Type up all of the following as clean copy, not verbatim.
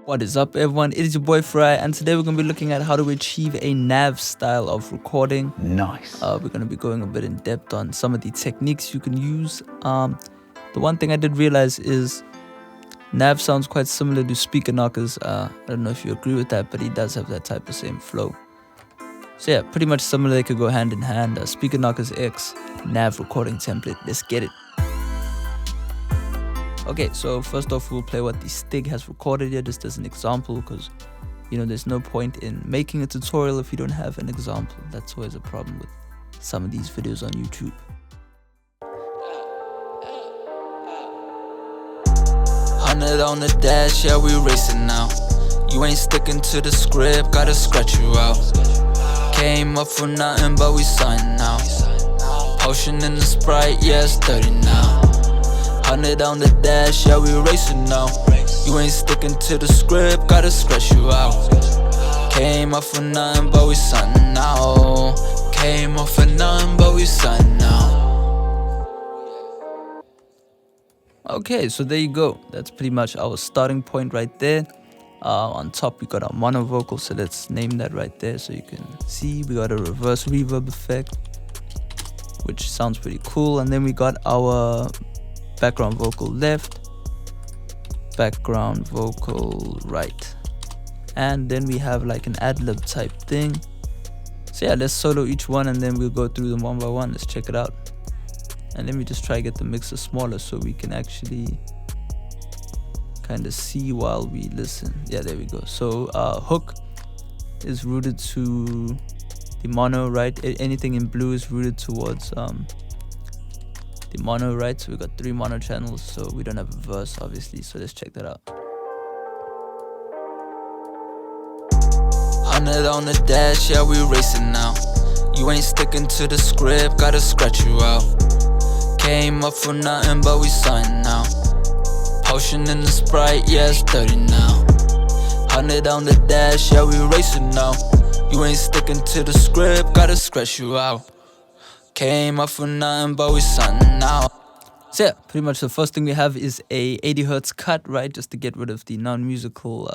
What is up, everyone? It is your boy Farai, and today we're going to be looking at how to achieve a NAV style of recording. Nice. We're going to be going a bit in depth on some of the techniques you can use. The one thing I did realize is NAV sounds quite similar to speaker knockers. I don't know if you agree with that, but he does have that type of same flow. So yeah, pretty much similar. They could go hand in hand. Speaker knockers X, NAV recording template. Let's get it. Okay, so first off, we'll play what the Stig has recorded here just as an example, because there's no point in making a tutorial if you don't have an example. That's always a problem with some of these videos on YouTube. Hundred on the dash, yeah, we racing now. You ain't sticking to the script, gotta scratch you out. Came up for nothing, but we signing out. Potion in the Sprite, yeah, it's 30 now. 100 on the dash, yeah, we racing now. You ain't sticking to the script, gotta scratch you out. Came up for nothing, but we signing out. Came up for nothing, but we signing out. Okay, so there you go. That's pretty much our starting point right there. On top, we got our mono vocal, so let's name that right there so you can see. We got a reverse reverb effect, which sounds pretty cool. And then we got our background vocal left, background vocal right, and then we have like an ad-lib type thing. So yeah, let's solo each one and then we'll go through them one by one. Let's check it out. And let me just try to get the mixer smaller so we can actually kind of see while we listen. Yeah, there we go. So hook is rooted to the mono, right? Anything in blue is rooted towards the mono, right? So we got 3 mono channels, so we don't have a verse obviously, so let's check that out. 100 on the dash, yeah, we racing now. You ain't sticking to the script, gotta scratch you out. Came up for nothing, but we signing out. Potion in the Sprite, yeah, it's 30 now. 100 on the dash, yeah, we racing now. You ain't sticking to the script, gotta scratch you out. Came up for nothing, but we signing out. So yeah, pretty much the first thing we have is a 80 hertz cut, right? Just to get rid of the non-musical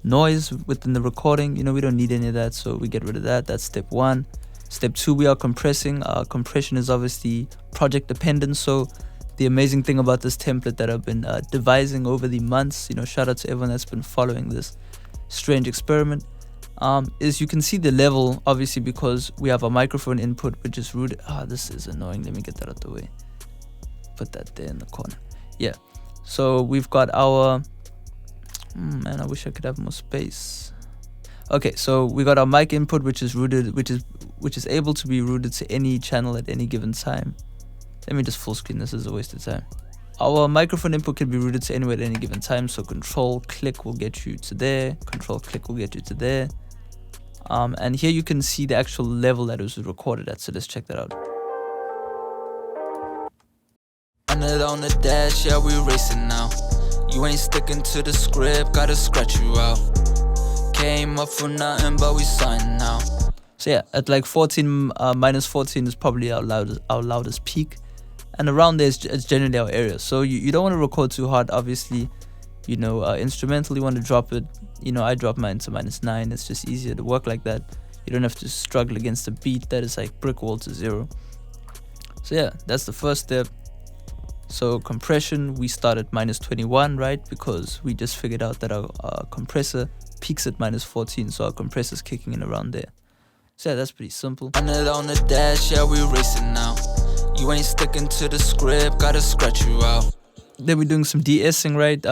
noise within the recording. We don't need any of that, so we get rid of that. That's step 1. Step 2, we are compressing. Compression is obviously project dependent, so the amazing thing about this template that I've been devising over the months, shout out to everyone that's been following this strange experiment, is you can see the level, obviously, because we have a microphone input which is rooted. This is annoying. Let me get that out the way. Put that there in the corner. Yeah, so we've got our man, I wish I could have more space. Okay, so we got our mic input which is rooted, which is able to be rooted to any channel at any given time. Let me just full screen. This is a waste of time. Our microphone input can be rooted to anywhere at any given time, so control click will get you to there, control click will get you to there. And here you can see the actual level that it was recorded at, so let's check that out. 100 on the dash, yeah, we racing now. You ain't sticking to the script, gotta scratch you out. Came up for nothing, but we signing out. So yeah, at like 14, minus 14 is probably our loudest peak. And around there is generally our area. So you don't want to record too hard, obviously. Instrumental, you want to drop it. I drop mine to -9. It's just easier to work like that. You don't have to struggle against a beat that is like brick wall to 0. So yeah, that's the first step. So compression, we start at -21, right? Because we just figured out that our compressor peaks at -14, so our compressor's kicking in around there. So yeah, that's pretty simple. 100 on the dash, yeah, we racing now. You ain't sticking to the script, gotta scratch you out. Then we're doing some de-essing, right?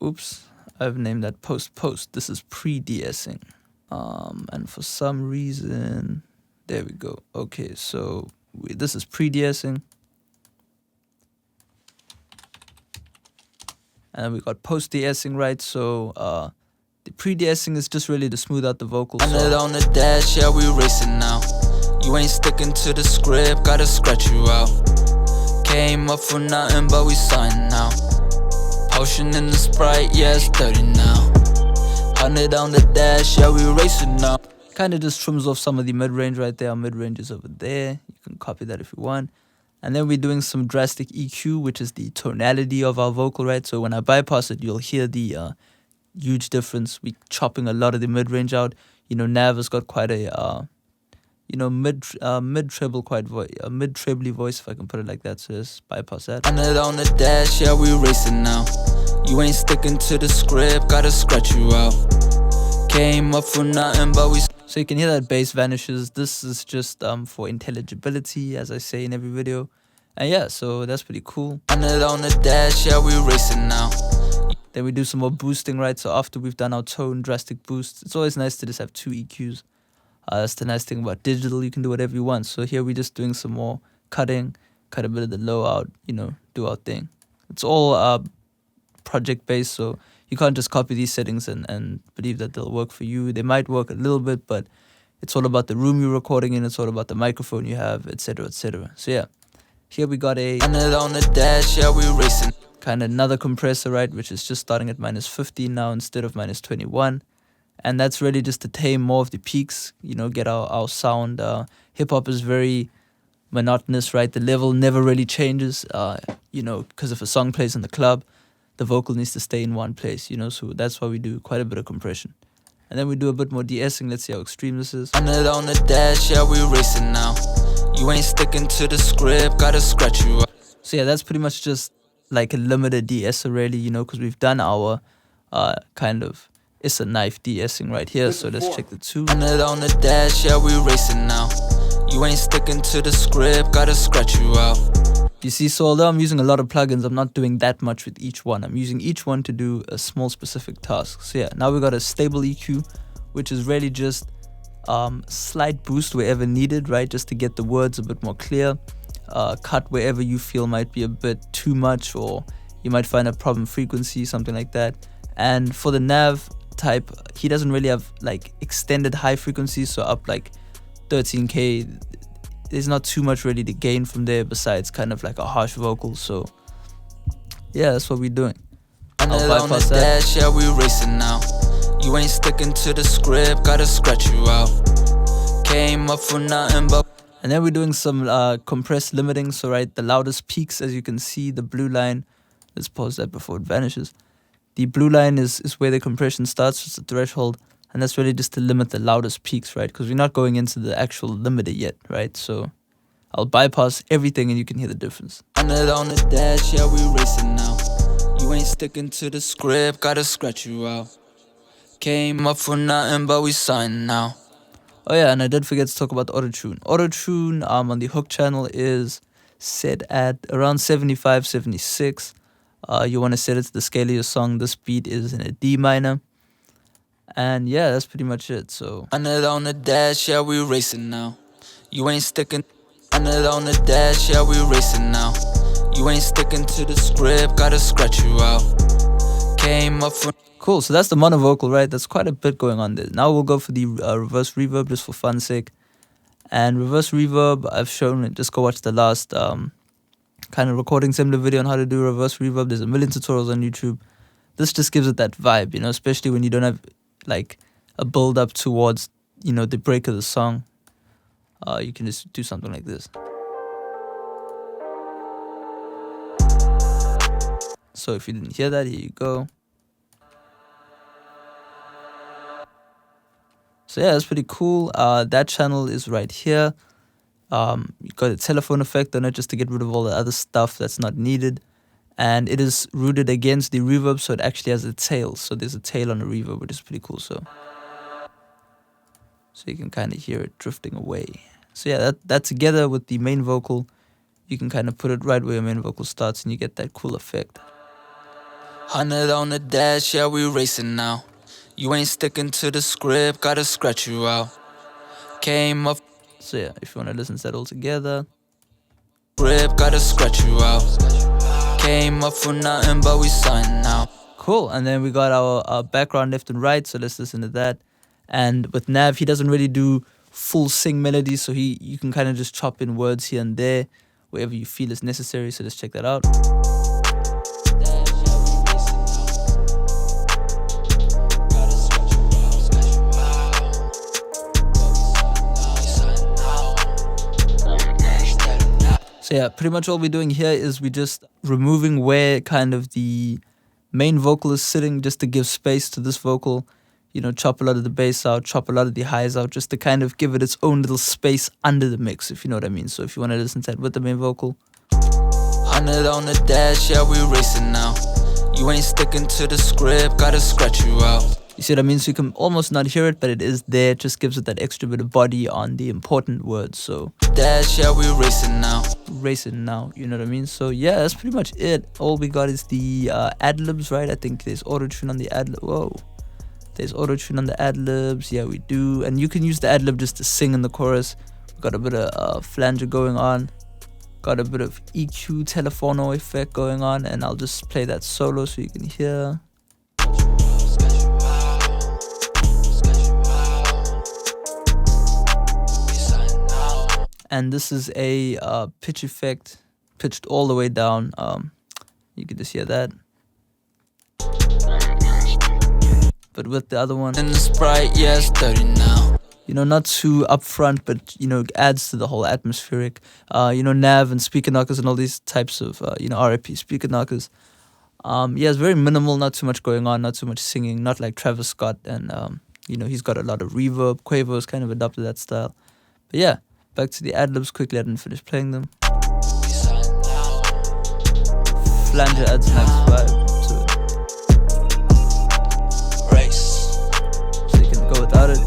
Oops, I've named that post. This is pre-de-essing. And for some reason, there we go. Okay, so this is pre-de-essing. And we got post-de-essing, right? So the pre-de-essing is just really to smooth out the vocals. 100 on the dash, yeah, we racing now. You ain't sticking to the script, gotta scratch you out. Came up for nothing, but we signing out. Potion in the Sprite, yeah, it's 30 now. 100 on the dash, yeah, we racing now. Kind of just trims off some of the mid-range right there. Our mid-range is over there. You can copy that if you want. And then we're doing some drastic EQ, which is the tonality of our vocal, right? So when I bypass it, you'll hear the huge difference. We're chopping a lot of the mid-range out. NAV has got quite a mid treble mid trebly voice, if I can put it like that. So just bypass that. On the dash, yeah, we racing now. You ain't sticking to the script, gotta scratch you out. Came up for nothing, but we. So you can hear that bass vanishes. This is just for intelligibility, as I say in every video. And yeah, so that's pretty cool. On the dash, yeah, we racing now. Then we do some more boosting, right? So after we've done our tone drastic boost, it's always nice to just have 2 EQs. That's the nice thing about digital. You can do whatever you want. So here we're just doing some more cutting, cut a bit of the low out, do our thing. It's all project based, so you can't just copy these settings and believe that they'll work for you. They might work a little bit, but it's all about the room you're recording in. It's all about the microphone you have, etc., etc. So yeah, here we got a on the dash, yeah, we racing. Kind of another compressor, right, which is just starting at -15 now instead of -21. And that's really just to tame more of the peaks, get our sound. Hip-hop is very monotonous, right? The level never really changes, because if a song plays in the club, the vocal needs to stay in one place, so that's why we do quite a bit of compression. And then we do a bit more de-essing. Let's see how extreme this is. On the dash, yeah, we racing now. You ain't sticking to the script, gotta scratch you out. So yeah, that's pretty much just like a limited de-esser really, because we've done our it's a knife de-essing right here. So let's check the 2. On the dash, yeah, we racing now. You ain't sticking to the script, gotta scratch you out. You see, so although I'm using a lot of plugins, I'm not doing that much with each one. I'm using each one to do a small specific task. So yeah, now we got a stable EQ, which is really just slight boost wherever needed, right? Just to get the words a bit more clear. Cut wherever you feel might be a bit too much, or you might find a problem frequency, something like that. And for the NAV type, he doesn't really have like extended high frequencies, so up like 13K, there's not too much really to gain from there besides kind of like a harsh vocal. So yeah, that's what we're doing. I'll bypass that. Dash, yeah, we racing now. You ain't sticking to the script, gotta scratch you out. Came up for nothing but. And then we're doing some compressed limiting. So right, the loudest peaks, as you can see, the blue line. Let's pause that before it vanishes. The blue line is where the compression starts, it's the threshold. And that's really just to limit the loudest peaks, right? Because we're not going into the actual limiter yet, right? So I'll bypass everything and you can hear the difference. On the dash, yeah, we racing now. You ain't sticking to the script, gotta scratch you out. Came up for nothing, but we signing now. Oh yeah, and I did forget to talk about Autotune. Autotune on the hook channel is set at around 75, 76. You want to set it to the scale of your song. This beat is in a D minor. And yeah, that's pretty much it. So on the dash, yeah, we racing now. You ain't sticking. On the dash, yeah, we racing now. You ain't sticking to the script, gotta scratch you out. Came up for. Cool, so that's the mono vocal, right? That's quite a bit going on there. Now we'll go for the reverse reverb just for fun's sake. And reverse reverb, I've shown it. Just go watch the last kind of recording similar video on how to do reverse reverb. There's a million tutorials on YouTube. This just gives it that vibe, especially when you don't have like a build up towards, the break of the song. You can just do something like this. So if you didn't hear that, here you go. So yeah, that's pretty cool. That channel is right here. You got a telephone effect on it just to get rid of all the other stuff that's not needed. And it is rooted against the reverb, so it actually has a tail. So there's a tail on the reverb, which is pretty cool. So you can kind of hear it drifting away. So yeah, that together with the main vocal, you can kind of put it right where your main vocal starts and you get that cool effect. 100 on the dash, yeah, we racing now. You ain't sticking to the script, gotta scratch you out. Came up. So yeah, if you want to listen to that all together. Script, gotta scratch you out. Came up for nothing, but we signing now. Cool, and then we got our background left and right, so let's listen to that. And with Nav, he doesn't really do full sing melodies, so you can kind of just chop in words here and there, wherever you feel is necessary, so let's check that out. So yeah, pretty much all we're doing here is we just removing where kind of the main vocal is sitting, just to give space to this vocal. You know, chop a lot of the bass out, chop a lot of the highs out, just to kind of give it its own little space under the mix, if you know what I mean. So if you want to listen to that with the main vocal. 100 on the dash, yeah, we racing now. You ain't sticking to the script, gotta scratch you out. You see what I mean? So you can almost not hear it, but it is there. It just gives it that extra bit of body on the important words. So dash, yeah, we racing now. Racing now, you know what I mean? So yeah, that's pretty much it. All we got is the ad-libs, right? I think there's Autotune on the ad-lib. Whoa. There's Autotune on the ad-libs. Yeah, we do. And you can use the ad-lib just to sing in the chorus. We got a bit of flanger going on. Got a bit of EQ Telefono effect going on. And I'll just play that solo so you can hear. And this is a pitch effect, pitched all the way down. You can just hear that. But with the other one, in the sprite, yeah, it's 30 now. You know, not too upfront, but you know, adds to the whole atmospheric. You know, NAV and speaker knockers and all these types of you know, RIP speaker knockers. Yeah, it's very minimal, not too much going on, not too much singing, not like Travis Scott, and you know, he's got a lot of reverb. Quavo's kind of adopted that style. But yeah, back to the ad-libs quickly. I didn't finish playing them. Flanger adds a nice vibe to it. So you can go without it.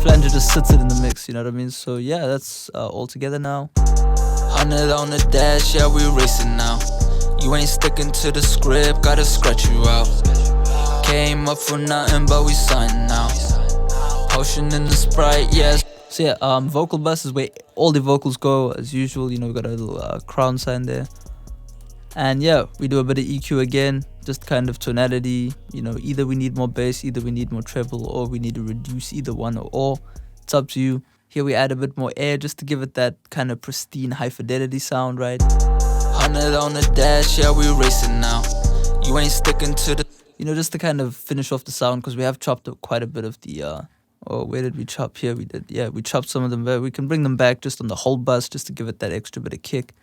Flanger just sits it in the mix, you know what I mean? So yeah, that's all together now. 100 on the dash, yeah, we racing now. You ain't sticking to the script, gotta scratch you out. Came up for nothing, but we signing now. Potion in the sprite, yes. So yeah, vocal bus is where all the vocals go as usual. You know, we got a little crown sign there. And yeah, we do a bit of EQ again, just kind of tonality. You know, either we need more bass, either we need more treble, or we need to reduce either one or all. It's up to you. Here we add a bit more air just to give it that kind of pristine high fidelity sound, right? 100 on the dash, yeah, we racing now. You ain't sticking to the... You know, just to kind of finish off the sound, because we have chopped up quite a bit of the... Oh, where did we chop? Here we did. Yeah, we chopped some of them back. We can bring them back just on the whole bus, just to give it that extra bit of kick.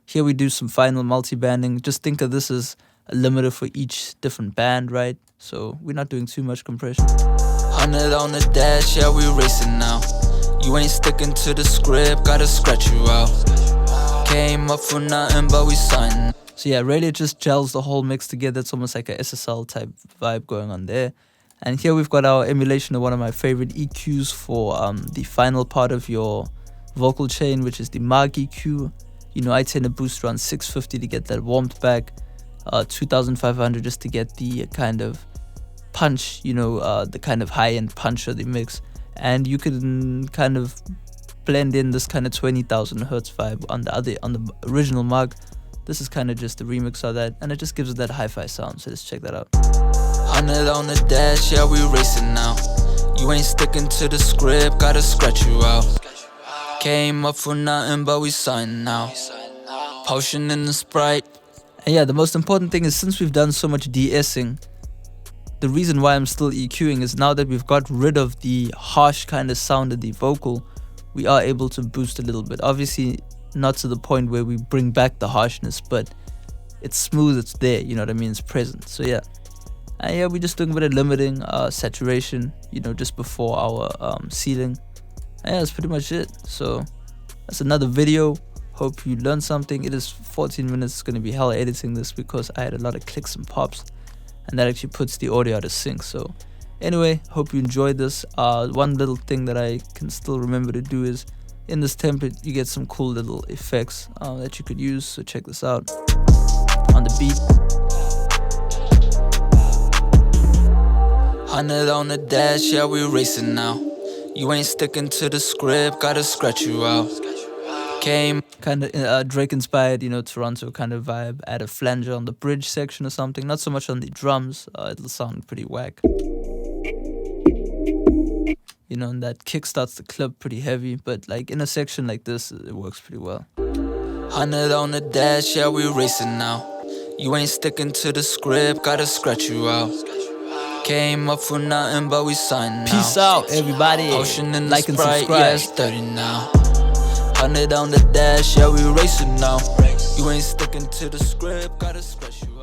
Here we do some final multi-banding. Just think of this as a limiter for each different band, right? So we're not doing too much compression. 100 on the dash, yeah, we racing now. You ain't sticking to the script, gotta scratch you out. Came up for nothing, but we signing. So yeah, really it just gels the whole mix together. It's almost like a SSL type vibe going on there. And here we've got our emulation of one of my favorite EQs for the final part of your vocal chain, which is the Mag EQ. You know, I tend to boost around 650 to get that warmth back, 2500 just to get the kind of punch, you know, the kind of high-end punch of the mix. And you can kind of blend in this kind of 20,000 hertz vibe on the original Mag. This is kind of just a remix of that, and it just gives it that hi-fi sound. So let's check that out. 100 on the dash, yeah, we racing now. You ain't sticking to the script, gotta scratch you out. Came up for nothing, but we signing now. Potion in the sprite. And yeah, the most important thing is, since we've done so much de-essing, the reason why I'm still EQing is now that we've got rid of the harsh kind of sound of the vocal, we are able to boost a little bit. Obviously, not to the point where we bring back the harshness, but it's smooth, it's there, you know what I mean, it's present. So yeah. And yeah, we're just doing a bit of limiting, saturation, you know, just before our ceiling. And yeah, that's pretty much it. So that's another video. Hope you learned something. It is 14 minutes. It's going to be hell editing this because I had a lot of clicks and pops, and that actually puts the audio out of sync. So anyway, hope you enjoyed this. One little thing that I can still remember to do is, in this template, you get some cool little effects that you could use. So check this out on the beat. 100 on the dash, yeah, we racing now. You ain't sticking to the script, gotta scratch you out. Came kind of Drake inspired, you know, Toronto kind of vibe. Add a flanger on the bridge section or something. Not so much on the drums. It'll sound pretty whack. You know, and that kick starts the clip pretty heavy, but like in a section like this, it works pretty well. 100 on the dash, yeah, we racing now. You ain't sticking to the script, gotta scratch you out. Came up for nothing, but we signing now. Peace out, everybody. Potion in the like and sprite, subscribe. yeah, it's 30 now. 100 on the dash, yeah, we racing now. You ain't sticking to the script, gotta scratch you